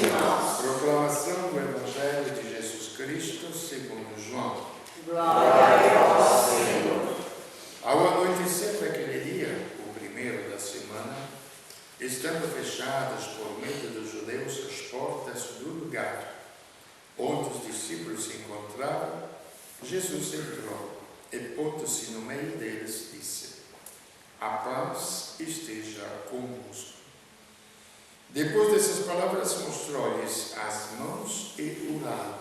Proclamação do Evangelho de Jesus Cristo segundo João. Glória a vós, Senhor. Ao anoitecer daquele dia, o primeiro da semana, estando fechadas por medo dos judeus as portas do lugar onde os discípulos se encontravam, Jesus entrou e, pondo-se no meio deles, disse: a paz esteja convosco. Depois dessas palavras, mostrou-lhes as mãos e o lado.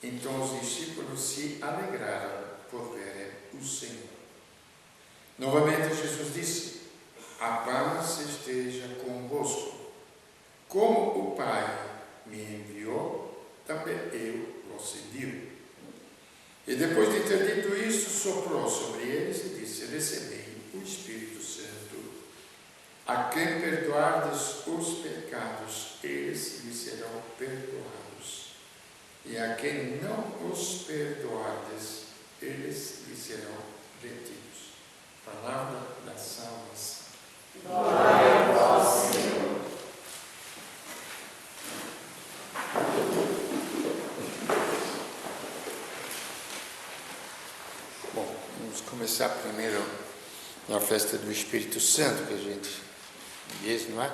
Então os discípulos se alegraram por verem o Senhor. Novamente Jesus disse: a paz esteja convosco. Como o Pai me enviou, também eu vos envio. E depois de ter dito isso, soprou sobre eles e disse: recebei o Espírito Santo. A quem perdoardes os pecados, eles lhes serão perdoados. E a quem não os perdoardes, eles lhes serão retidos. Palavra da salvação. Glória a vós, Senhor. Bom, vamos começar primeiro na festa do Espírito Santo, que a gente diz, não é?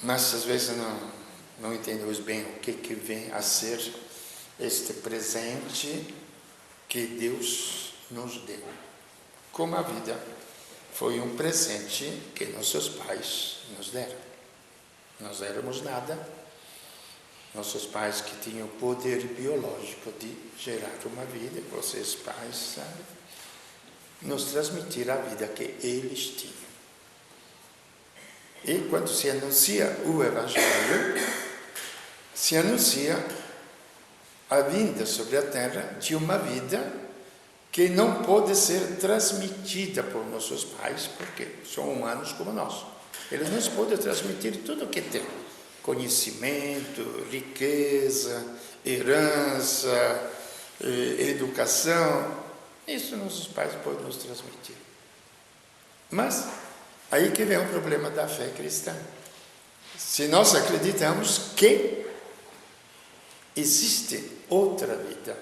Mas às vezes não entendemos bem o que vem a ser este presente que Deus nos deu. Como a vida foi um presente que nossos pais nos deram. Nós éramos nada. Nossos pais que tinham o poder biológico de gerar uma vida, vocês pais, sabe? Nos transmitir a vida que eles tinham. E quando se anuncia o Evangelho, se anuncia a vinda sobre a terra de uma vida que não pode ser transmitida por nossos pais, porque são humanos como nós. Eles não podem transmitir tudo o que têm: conhecimento, riqueza, herança, educação. Isso nossos pais podem nos transmitir. Mas aí que vem o problema da fé cristã. Se nós acreditamos que existe outra vida,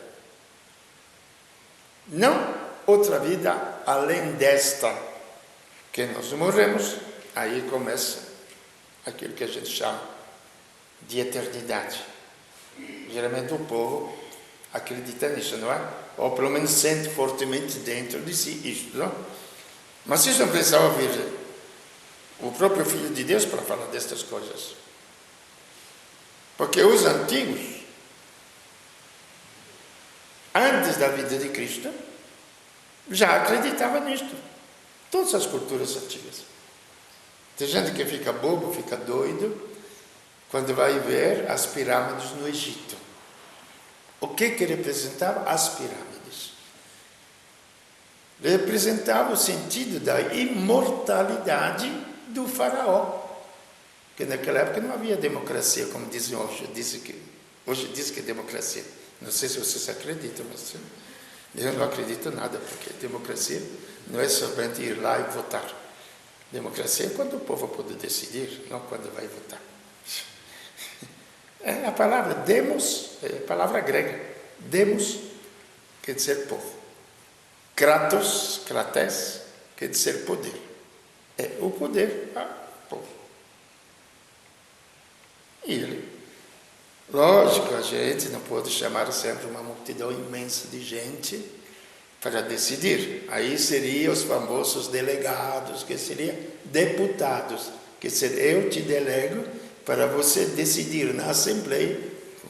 não outra vida além desta, que nós morremos, aí começa aquilo que a gente chama de eternidade. Geralmente o povo acredita nisso, não é? Ou pelo menos sente fortemente dentro de si isto, não? Mas isso não precisava ouvir o próprio Filho de Deus para falar destas coisas. Porque os antigos, antes da vida de Cristo, já acreditavam nisto. Todas as culturas antigas. Tem gente que fica bobo, fica doido, quando vai ver as pirâmides no Egito. O que representava as pirâmides? Representava o sentido da imortalidade do faraó. Porque naquela época não havia democracia, como dizem hoje. Hoje diz que é democracia. Não sei se vocês acreditam, mas eu não acredito nada, porque democracia não é somente ir lá e votar. Democracia é quando o povo pode decidir, não quando vai votar. A palavra demos é a palavra grega. Demos quer dizer povo. Kratos, krates, quer dizer poder. É o poder ao povo. E ele, lógico, a gente não pode chamar sempre uma multidão imensa de gente para decidir. Aí seriam os famosos delegados, que seriam deputados. Quer dizer, eu te delego para você decidir na Assembleia,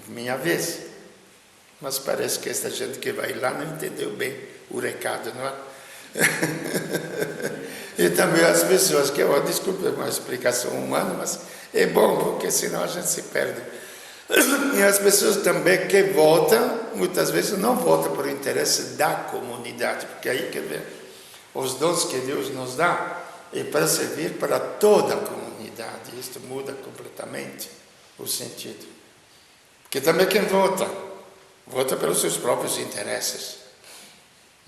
minha vez. Mas parece que essa gente que vai lá não entendeu bem o recado, não é? E também as pessoas que, desculpa, é uma explicação humana, mas é bom, porque senão a gente se perde. E as pessoas também que votam, muitas vezes não votam por interesse da comunidade, porque aí que vem os dons que Deus nos dá é para servir para toda a comunidade. Isto muda completamente o sentido. Porque também quem vota pelos seus próprios interesses.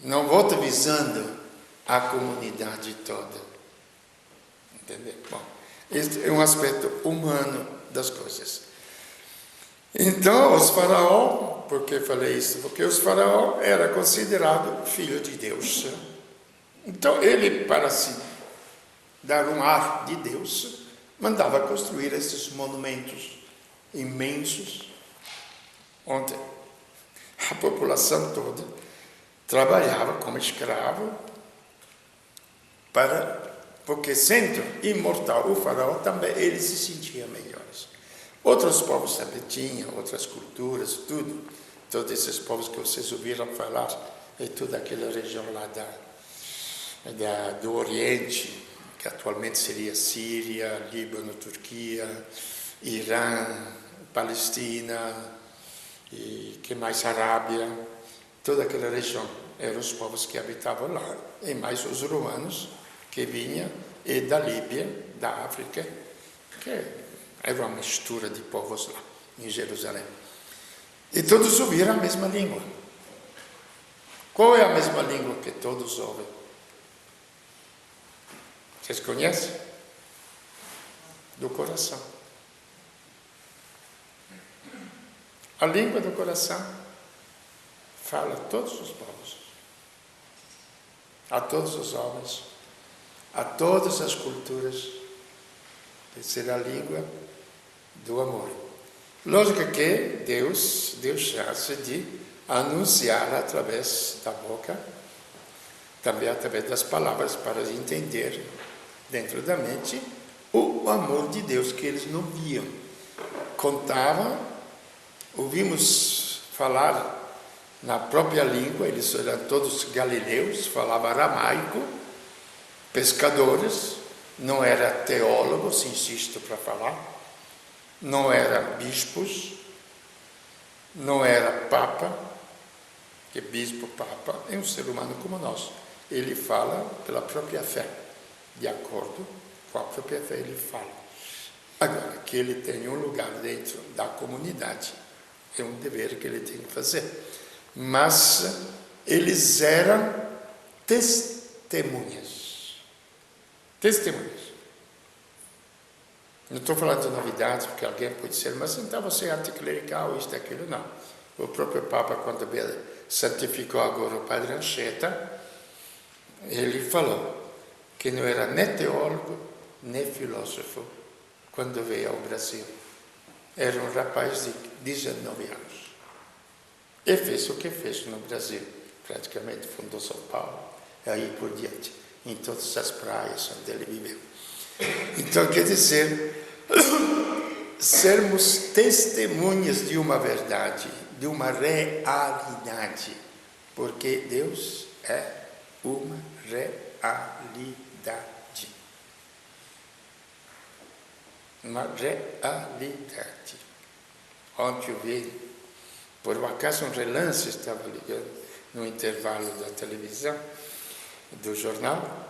Não vota visando a comunidade toda. Entendeu? Bom, este é um aspecto humano das coisas. Então, os faraó, por que falei isso? Porque os faraó era considerado filho de Deus. Então, ele, para se dar um ar de Deus, mandava construir esses monumentos imensos, onde a população toda trabalhava como escravo, porque sendo imortal o faraó, também ele se sentia melhores. Outros povos também tinham, outras culturas, tudo. Todos esses povos que vocês ouviram falar, é toda aquela região lá do Oriente, que atualmente seria Síria, Líbano, Turquia, Irã, Palestina, e que mais Arábia, toda aquela região. Eram os povos que habitavam lá, e mais os romanos que vinham, e da Líbia, da África, que era uma mistura de povos lá, em Jerusalém. E todos ouviram a mesma língua. Qual é a mesma língua que todos ouvem? Vocês conhecem? Do coração. A língua do coração fala a todos os povos, a todos os homens, a todas as culturas. Vai ser a língua do amor. Lógico que Deus deu chance de anunciar através da boca, também através das palavras, para entender dentro da mente o amor de Deus que eles não viam. Contavam, ouvimos falar na própria língua, eles eram todos galileus, falavam aramaico, pescadores, não eram teólogos, insisto para falar, não eram bispos, não era papa, que bispo, papa, é um ser humano como nós. Ele fala pela própria fé, de acordo com a própria fé ele fala. Agora, que ele tem um lugar dentro da comunidade, é um dever que ele tem que fazer. Mas eles eram testemunhas. Testemunhas. Não estou falando de novidades, porque alguém pode dizer, mas então você é anticlerical, isto, aquilo, não. O próprio Papa, quando santificou agora o Padre Anchieta, ele falou que não era nem teólogo, nem filósofo, quando veio ao Brasil. Era um rapaz de 19 anos. E fez o que fez no Brasil. Praticamente fundou São Paulo, e aí por diante, em todas as praias onde ele viveu. Então, quer dizer, sermos testemunhas de uma verdade, de uma realidade, porque Deus é uma realidade. Uma realidade. Ontem eu vi, por um acaso, um relance, estava ligando no intervalo da televisão, do jornal,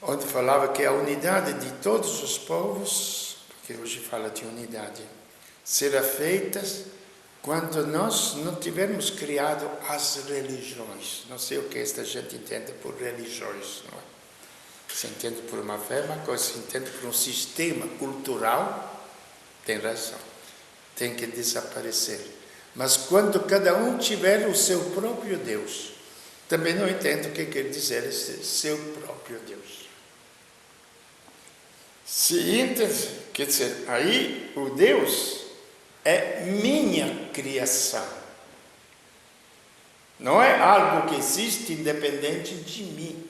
onde falava que a unidade de todos os povos, porque hoje fala de unidade, será feita quando nós não tivermos criado as religiões. Não sei o que esta gente entende por religiões, não é? Se entende por uma fé, uma coisa se entende por um sistema cultural, tem razão, tem que desaparecer. Mas quando cada um tiver o seu próprio Deus, também não entendo o que quer dizer esse seu próprio Deus. Se entende, quer dizer, aí o Deus é minha criação. Não é algo que existe independente de mim.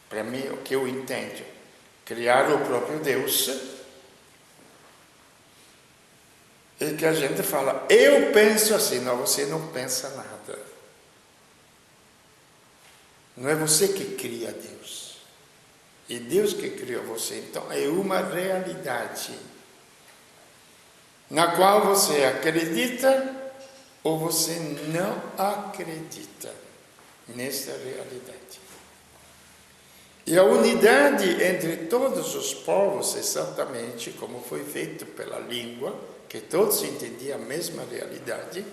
Para mim, o que eu entendo, criar o próprio Deus, é que a gente fala, eu penso assim, não, você não pensa nada. Não é você que cria Deus. É Deus que criou você. Então, é uma realidade na qual você acredita ou você não acredita nessa realidade. E a unidade entre todos os povos, exatamente como foi feito pela língua, que todos entendiam a mesma realidade,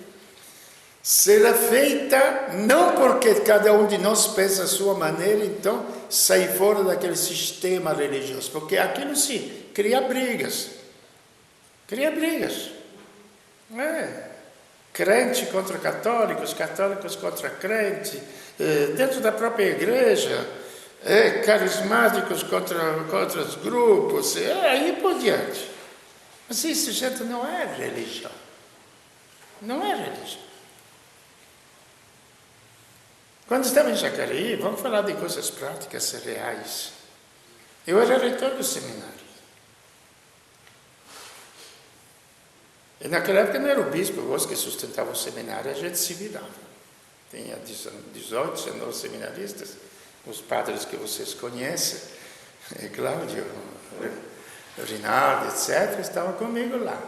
será feita não porque cada um de nós pensa a sua maneira, então sai fora daquele sistema religioso, porque aquilo sim cria brigas. Cria brigas. Crente contra católicos, católicos contra crente, dentro da própria igreja, carismáticos contra os grupos, aí por diante. Mas isso, gente, não é religião. Não é religião. Quando estava em Jacareí, vamos falar de coisas práticas e reais. Eu era reitor do seminário. E naquela época não era o bispo que sustentava o seminário, a gente se virava. Tinha 18, 19 seminaristas, os padres que vocês conhecem, Cláudio, Rinaldo, etc., estavam comigo lá.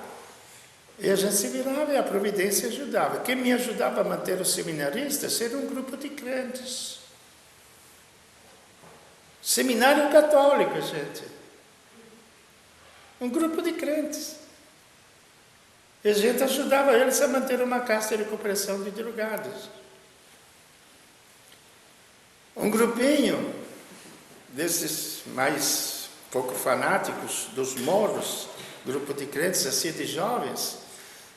E a gente se virava e a providência ajudava. Quem me ajudava a manter os seminaristas era um grupo de crentes. Seminário católico, gente. Um grupo de crentes. E a gente ajudava eles a manter uma casa de recuperação de drogados. Um grupinho desses mais pouco fanáticos, dos morros, grupo de crentes assim de jovens,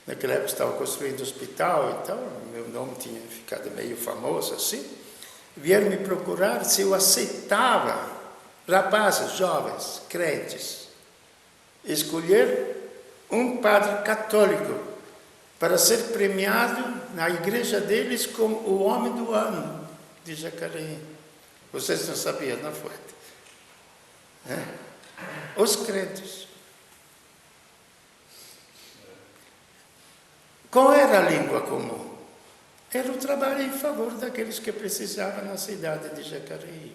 naquela época estava construindo hospital, então meu nome tinha ficado meio famoso assim, vieram me procurar se eu aceitava rapazes, jovens, crentes, escolher um padre católico para ser premiado na igreja deles como o homem do ano de Jacareí. Vocês não sabiam, não foi? Os crentes. Qual era a língua comum? Era o trabalho em favor daqueles que precisavam na cidade de Jacareí.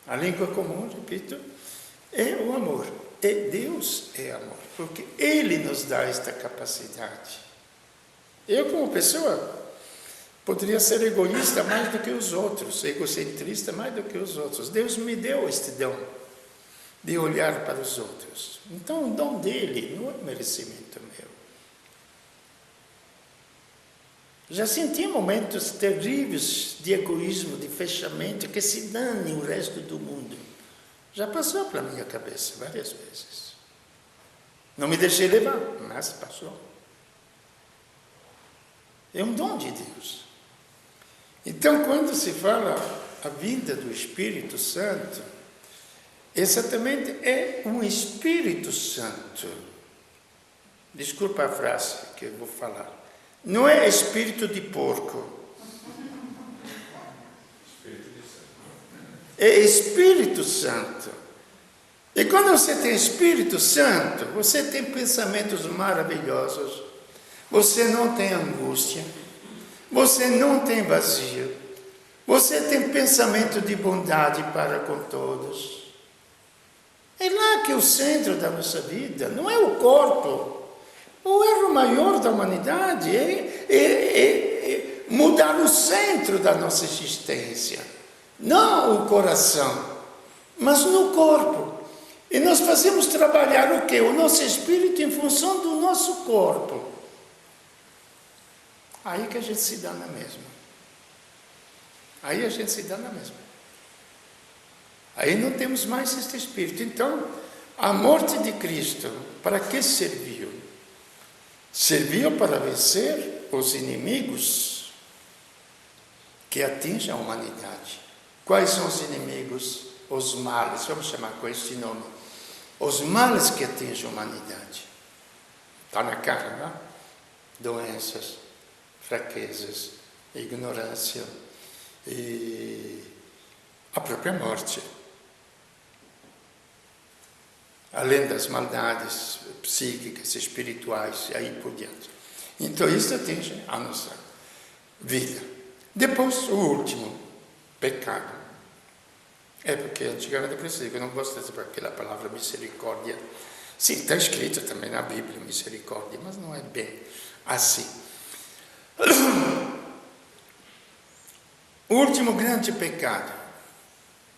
A língua comum, repito, é o amor. E Deus é amor, porque Ele nos dá esta capacidade. Eu, como pessoa, poderia ser egoísta mais do que os outros, egocentrista mais do que os outros. Deus me deu este dom de olhar para os outros. Então, o dom dele não é merecimento meu. Já senti momentos terríveis de egoísmo, de fechamento, que se dane o resto do mundo. Já passou pela minha cabeça várias vezes. Não me deixei levar, mas passou. É um dom de Deus. Então, quando se fala a vinda do Espírito Santo, exatamente é um Espírito Santo. Desculpa a frase que eu vou falar. Não é espírito de porco. É Espírito Santo. E quando você tem Espírito Santo, você tem pensamentos maravilhosos. Você não tem angústia. Você não tem vazio. Você tem pensamento de bondade para com todos. É lá que é o centro da nossa vida, não é o corpo. O erro maior da humanidade é mudar o centro da nossa existência. Não o coração, mas no corpo. E nós fazemos trabalhar o quê? O nosso espírito em função do nosso corpo. Aí que a gente se dá na mesma. Aí a gente se dá na mesma. Aí não temos mais este espírito. Então, a morte de Cristo, para que serviu? Serviu para vencer os inimigos que atingem a humanidade. Quais são os inimigos? Os males, vamos chamar com este nome. Os males que atingem a humanidade. Está na cara, não é? Doenças, fraquezas, ignorância e a própria morte. Além das maldades psíquicas, espirituais e aí por diante. Então isso atinge a nossa vida. Depois, o último, pecado. É porque antigamente eu não gosto de aquela palavra misericórdia. Sim, está escrito também na Bíblia misericórdia, mas não é bem assim. O último grande pecado,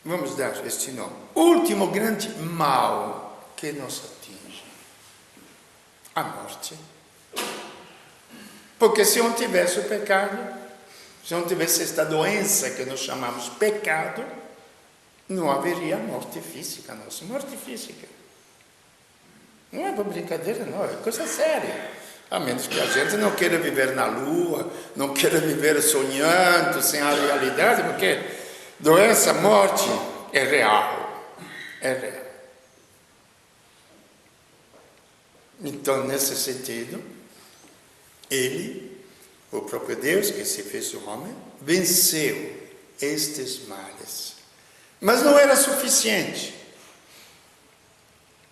vamos dar este nome, o último grande mal que nos atinge, a morte. Porque se não tivesse o pecado, se não tivesse esta doença que nós chamamos pecado, não haveria morte física, nossa morte física. Não é para brincadeira, não, é coisa séria. A menos que a gente não queira viver na lua, não queira viver sonhando, sem a realidade, porque doença, morte é real. É real. Então, nesse sentido, ele, o próprio Deus que se fez homem, venceu estes males. Mas não era suficiente.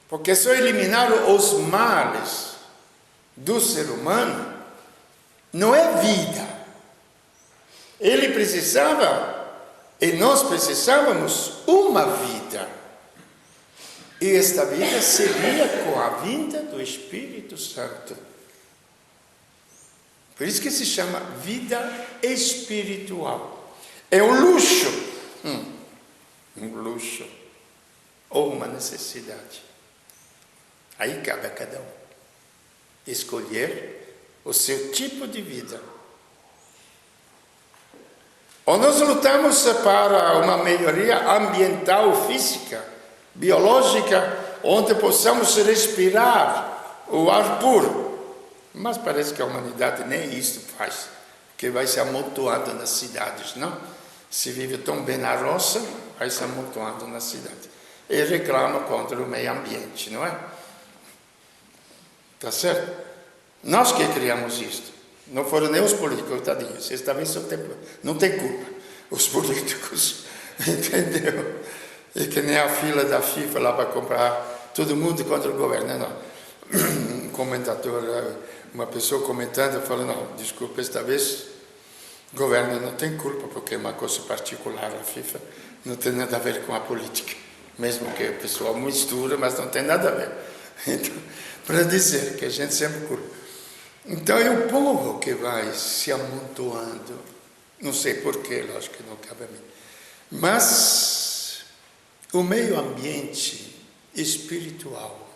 Porque só eliminar os males do ser humano não é vida. Ele precisava, e nós precisávamos, uma vida. E esta vida seria com a vinda do Espírito Santo. Por isso que se chama vida espiritual. É um luxo. Um luxo. Ou uma necessidade. Aí cabe a cada um escolher o seu tipo de vida. Ou nós lutamos para uma melhoria ambiental, física, biológica, onde possamos respirar o ar puro. Mas parece que a humanidade nem isso faz, porque vai se amontoando nas cidades, não? Se vive tão bem na roça, vai se amontoando na cidade. E reclama contra o meio ambiente, não é? Tá certo? Nós que criamos isto. Não foram nem os políticos, tadinhos. Esta vez não tem culpa. Os políticos, entendeu? E que nem a fila da FIFA lá para comprar todo mundo contra o governo. Não. Um comentador, uma pessoa comentando, falando, não, desculpa, esta vez o governo não tem culpa, porque é uma coisa particular, a FIFA não tem nada a ver com a política. Mesmo que o pessoal mistura, mas não tem nada a ver. Então, para dizer que a gente sempre culpa. Então é o povo que vai se amontoando. Não sei porquê, lógico que não cabe a mim. Mas o meio ambiente espiritual,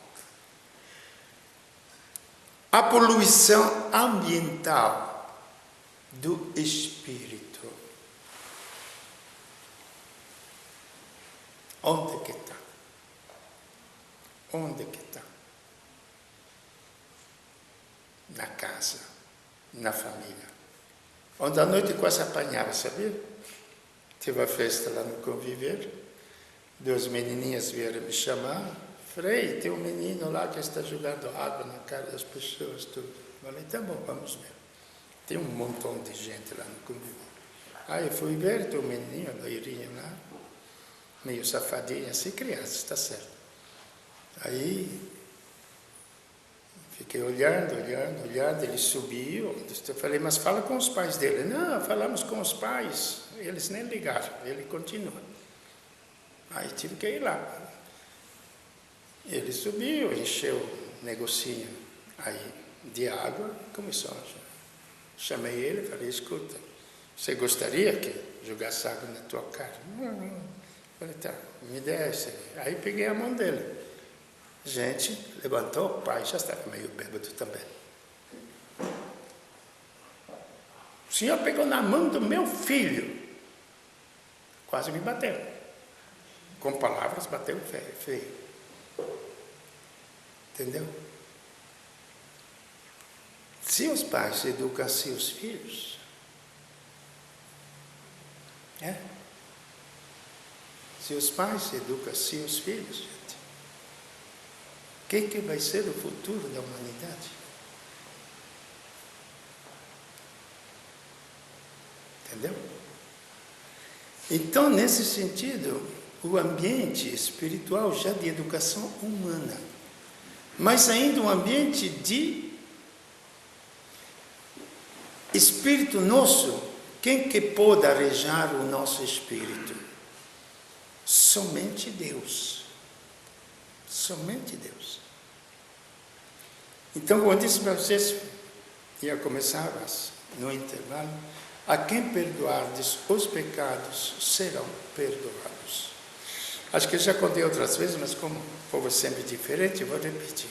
a poluição ambiental do espírito, onde que está? Onde que está? Na casa, na família. Onde à noite quase apanhava, sabia? Teve a festa lá no Conviver, duas menininhas vieram me chamar. Frei, tem um menino lá que está jogando água na cara das pessoas, tudo. Falei, tá bom, vamos ver. Tem um montão de gente lá no Conviver. Aí eu fui ver, tem um menininho, uma loirinha lá, meio safadinha, assim, criança, está certo. Aí fiquei olhando, ele subiu. Eu falei, mas fala com os pais dele. Não, falamos com os pais, eles nem ligaram, ele continua. Aí tive que ir lá. Ele subiu, encheu um negocinho aí de água, começou a... Chamei ele e falei, escuta, você gostaria que jogasse água na tua cara? Não. Falei, tá, me desce. Aí peguei a mão dele. Gente, levantou, o pai já estava meio bêbado também. O senhor pegou na mão do meu filho. Quase me bateu. Com palavras, bateu feio. Entendeu? Se os pais educam seus filhos, se os pais educam seus filhos, gente, o que vai ser o futuro da humanidade? Entendeu? Então, nesse sentido, o ambiente espiritual já de educação humana, mas ainda um ambiente de espírito nosso. Quem que pode arejar o nosso espírito? Somente Deus. Somente Deus. Então, como eu disse para vocês, ia começar no intervalo, a quem perdoardes os pecados serão perdoados. Acho que eu já contei outras vezes, mas como o povo é sempre diferente, eu vou repetir.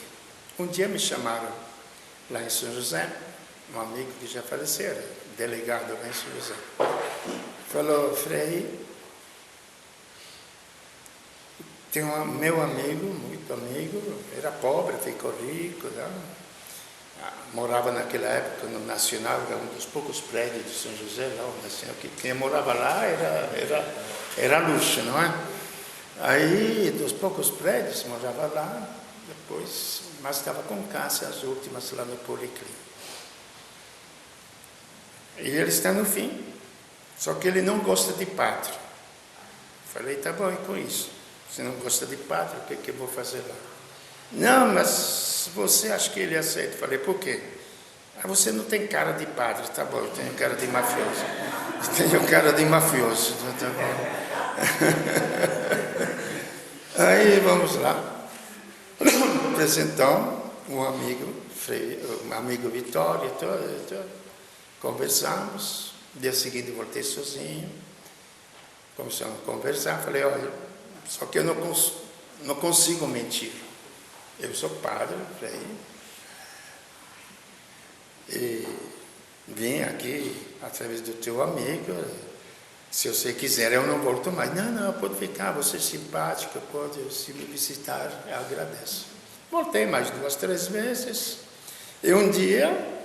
Um dia me chamaram lá em São José um amigo que já faleceu, era delegado lá em São José. Falou, Frei, tem meu amigo, muito amigo, era pobre, ficou rico, morava naquela época no Nacional, era um dos poucos prédios de São José, lá o Nacional, que quem morava lá era luxo, não é? Aí, dos poucos prédios, morava lá, depois, mas estava com câncer, as últimas lá no Policlínico. E ele está no fim, só que ele não gosta de padre. Falei, tá bom, e com isso? Se não gosta de padre, o que eu vou fazer lá? Não, mas você acha que ele aceita? Falei, por quê? Ah, você não tem cara de padre. Tá bom, eu tenho cara de mafioso. Eu tenho cara de mafioso, tá bom. Aí, vamos lá. Apresentamos um amigo Vitório, conversamos. Dia seguinte voltei sozinho. Começamos a conversar. Falei, olha, só que eu não consigo mentir. Eu sou padre, e vim aqui através do teu amigo. Se você quiser, eu não volto mais. Não, pode ficar, você é simpático, pode se me visitar, eu agradeço. Voltei mais 2, 3 vezes. E um dia,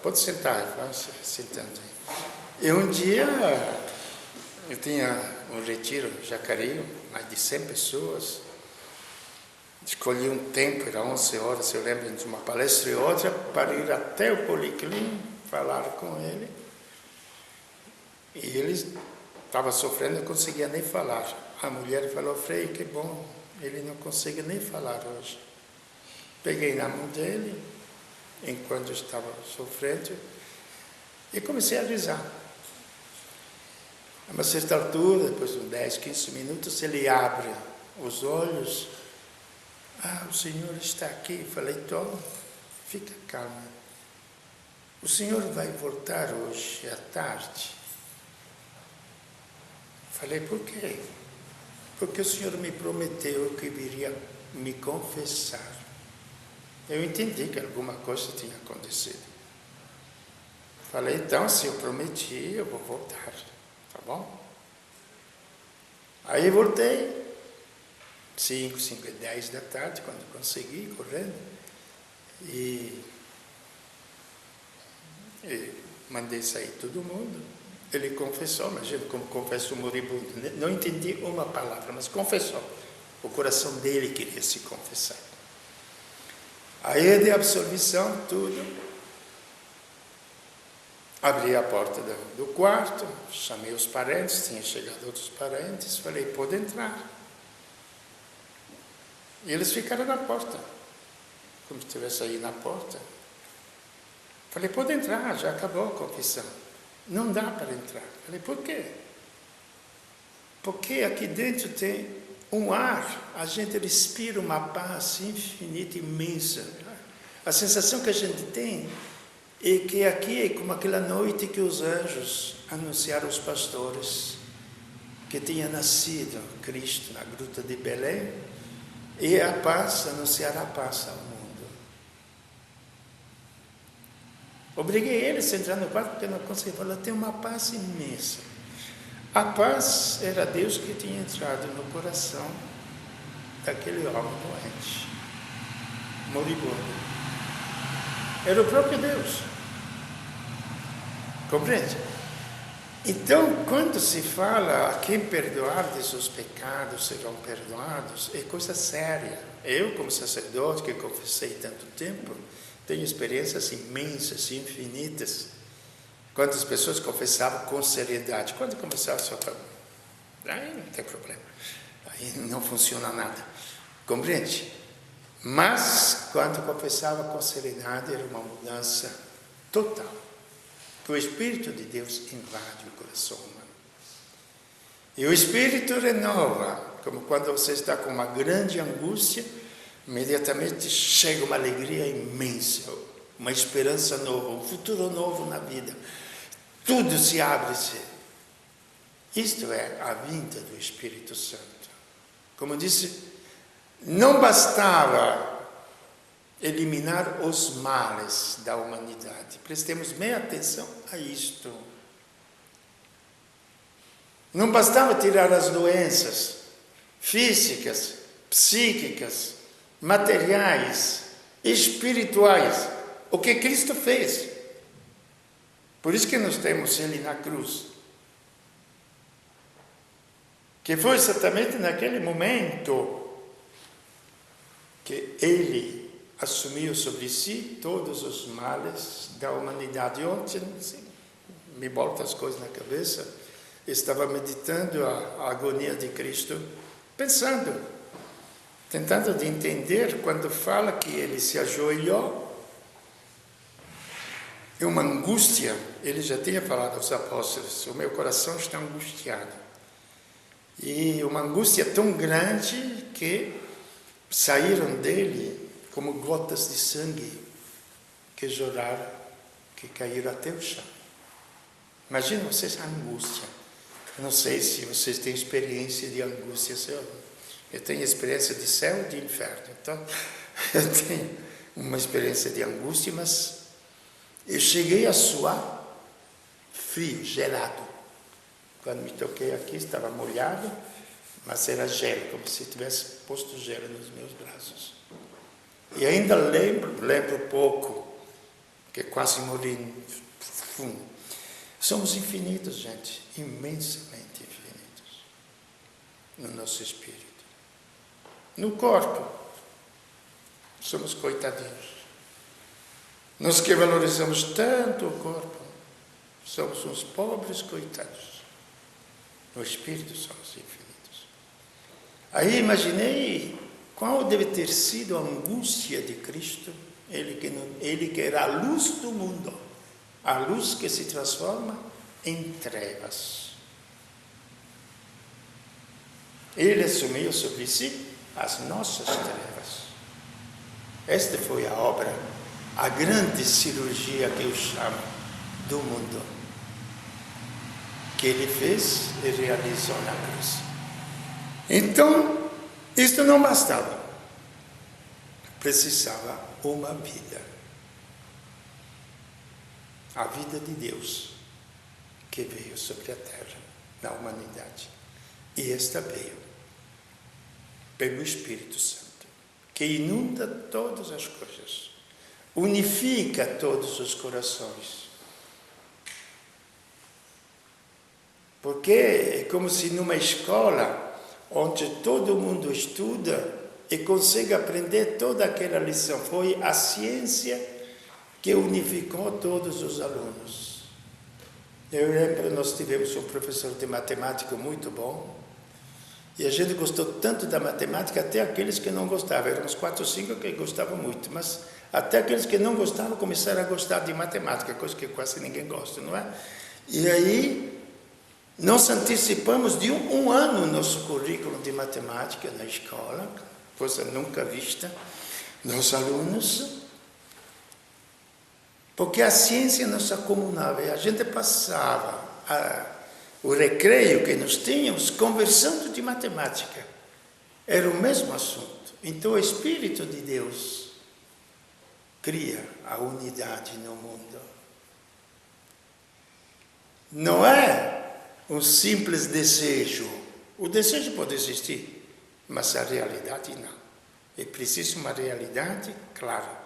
pode sentar, vai sentando aí. E um dia, eu tinha um retiro Jacareí, mais de 100 pessoas. Escolhi um tempo, era 11 horas, eu lembro de uma palestra e outra, para ir até o Policlínico, falar com ele. E ele estava sofrendo, não conseguia nem falar. A mulher falou, Frei, que bom, ele não consegue nem falar hoje. Peguei na mão dele, enquanto estava sofrendo, e comecei a rezar. A uma certa altura, depois de 10, 15 minutos, ele abre os olhos. Ah, o Senhor está aqui. Falei, Tom, fica calma. O Senhor vai voltar hoje à tarde. Falei, por quê? Porque o Senhor me prometeu que viria me confessar. Eu entendi que alguma coisa tinha acontecido. Falei, então, se eu prometi, eu vou voltar. Tá bom? Aí voltei. 5:10 da tarde, quando consegui, correndo. E mandei sair todo mundo. Ele confessou, imagina como confessa o moribundo. Não entendi uma palavra, mas confessou. O coração dele queria se confessar. Aí de absolvição, tudo. Abri a porta do quarto, chamei os parentes, tinha chegado outros parentes, falei, pode entrar. E eles ficaram na porta, como se estivesse aí na porta. Falei, pode entrar, já acabou a confissão. Não dá para entrar. Falei, por quê? Porque aqui dentro tem um ar, a gente respira uma paz infinita, imensa. A sensação que a gente tem é que aqui é como aquela noite que os anjos anunciaram aos pastores que tinha nascido Cristo na gruta de Belém, e a paz, anunciar a paz ao mundo. Obriguei eles a entrar no quarto porque não conseguia falar, tem uma paz imensa. A paz era Deus que tinha entrado no coração daquele homem doente, moribundo. Era o próprio Deus. Compreende? Então, quando se fala a quem perdoardes os pecados serão perdoados, é coisa séria. Eu, como sacerdote que confessei tanto tempo, tenho experiências imensas, infinitas. Quantas pessoas confessavam com seriedade. Quando começava só para... aí não tem problema. Aí não funciona nada. Compreende? Mas, quando confessava com seriedade, era uma mudança total. Que o Espírito de Deus invade o coração humano. E o Espírito renova, como quando você está com uma grande angústia, imediatamente chega uma alegria imensa, uma esperança nova, um futuro novo na vida. Tudo se abre-se. Isto é a vinda do Espírito Santo. Como disse, não bastava eliminar os males da humanidade. Prestemos bem atenção a isto. Não bastava tirar as doenças físicas, psíquicas, materiais, espirituais. O que Cristo fez. Por isso que nós temos Ele na cruz. Que foi exatamente naquele momento que Ele assumiu sobre si todos os males da humanidade. Ontem, me voltam as coisas na cabeça, estava meditando a agonia de Cristo, pensando, tentando de entender quando fala que Ele se ajoelhou, e uma angústia, Ele já tinha falado aos apóstolos, o meu coração está angustiado. E uma angústia tão grande que saíram dele como gotas de sangue que jorraram, que caíram até o chão. Imagina vocês a angústia. Não sei se vocês têm experiência de angústia. Eu tenho experiência de céu e de inferno. Então, eu tenho uma experiência de angústia, mas eu cheguei a suar frio, gelado. Quando me toquei aqui, estava molhado, mas era gelo, como se tivesse posto gelo nos meus braços. E ainda lembro pouco, que quase morri no fundo. Somos infinitos, gente, imensamente infinitos, no nosso espírito. No corpo, somos coitadinhos. Nós que valorizamos tanto o corpo, somos uns pobres coitados. No espírito somos infinitos. Aí imaginei qual deve ter sido a angústia de Cristo, ele que era a luz do mundo, a luz que se transforma em trevas. Ele assumiu sobre si as nossas trevas. Esta foi a obra, a grande cirurgia que eu chamo do mundo, que Ele fez e realizou na cruz. Então, isto não bastava. Precisava uma vida. A vida de Deus que veio sobre a terra, na humanidade. E esta veio pelo Espírito Santo, que inunda todas as coisas, unifica todos os corações. Porque é como se numa escola, onde todo mundo estuda e consegue aprender toda aquela lição, foi a ciência que unificou todos os alunos. Eu lembro, nós tivemos um professor de matemática muito bom, e a gente gostou tanto da matemática, até aqueles que não gostavam. Éramos 4 ou 5 que gostavam muito, mas até aqueles que não gostavam começaram a gostar de matemática, coisa que quase ninguém gosta, não é? E aí nós antecipamos de um ano o nosso currículo de matemática na escola, coisa nunca vista nos alunos, porque a ciência nos acumulava e a gente passava o recreio que nós tínhamos conversando de matemática. Era o mesmo assunto. Então o Espírito de Deus cria a unidade no mundo. Não é um simples desejo. O desejo pode existir, mas a realidade não. É preciso uma realidade clara,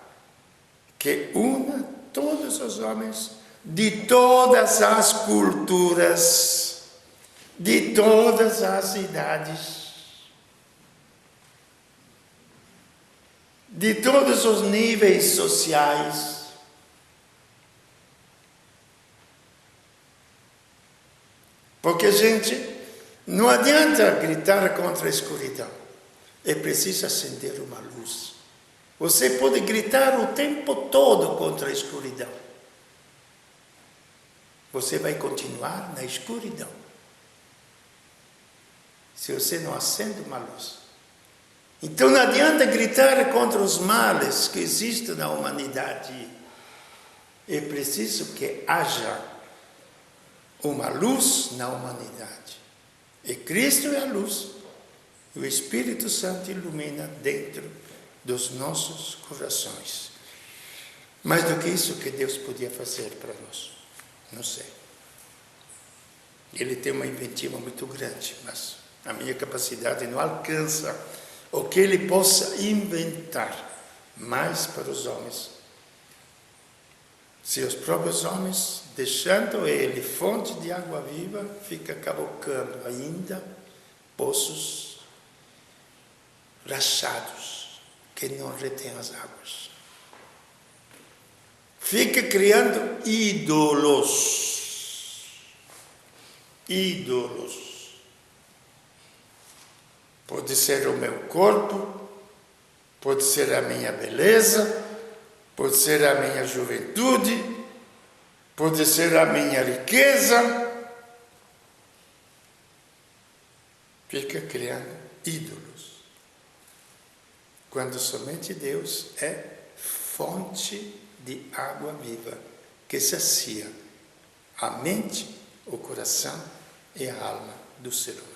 que una todos os homens de todas as culturas, de todas as idades, de todos os níveis sociais. Porque, gente, não adianta gritar contra a escuridão. É preciso acender uma luz. Você pode gritar o tempo todo contra a escuridão. Você vai continuar na escuridão, se você não acende uma luz. Então não adianta gritar contra os males que existem na humanidade. É preciso que haja uma luz na humanidade. E Cristo é a luz. O Espírito Santo ilumina dentro dos nossos corações. Mais do que isso que Deus podia fazer para nós, não sei. Ele tem uma inventiva muito grande, mas a minha capacidade não alcança o que ele possa inventar mais para os homens. Se os próprios homens, deixando ele fonte de água viva, fica cavocando ainda poços rachados que não retêm as águas. Fica criando ídolos. Ídolos. Pode ser o meu corpo, pode ser a minha beleza, pode ser a minha juventude, pode ser a minha riqueza. Fica criando ídolos. Quando somente Deus é fonte de água viva, que sacia a mente, o coração e a alma do ser humano.